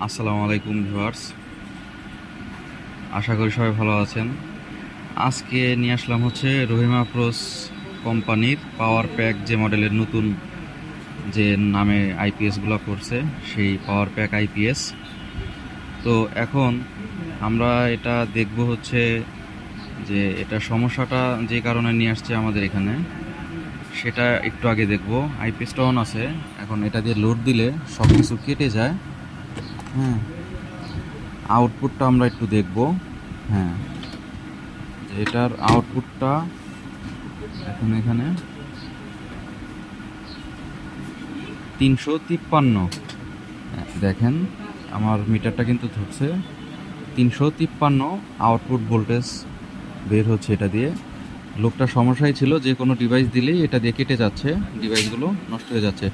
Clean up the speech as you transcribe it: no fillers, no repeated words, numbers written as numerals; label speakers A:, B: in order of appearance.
A: আসসালামু আলাইকুম ভিউয়ার্স, আশা করি সবাই ভালো আছেন। আজকে নিয়ে আসলাম হচ্ছে রহিমা প্রোস কোম্পানির পাওয়ার প্যাক, যে মডেলের নতুন যে নামে আইপিএসগুলো করছে সেই পাওয়ার প্যাক আইপিএস। তো এখন আমরা এটা দেখব হচ্ছে যে এটা সমস্যাটা যে কারণে নিয়ে আসছে আমাদের এখানে, সেটা একটু আগে দেখব। আইপিএসটা অন আছে, এখন এটা দিয়ে লোড দিলে সব কিছু কেটে যায়। হ্যাঁ, আউটপুটটা আমরা একটু দেখব। হ্যাঁ, এটার আউটপুটটা এখন এখানে 353। দেখেন, আমার মিটারটা কিন্তু ধরছে 353 আউটপুট ভোল্টেজ বের হচ্ছে এটা দিয়ে। লোকটার সমস্যাই ছিল যে কোনো ডিভাইস দিলেই এটা দিয়ে কেটে যাচ্ছে, ডিভাইসগুলো নষ্ট হয়ে যাচ্ছে।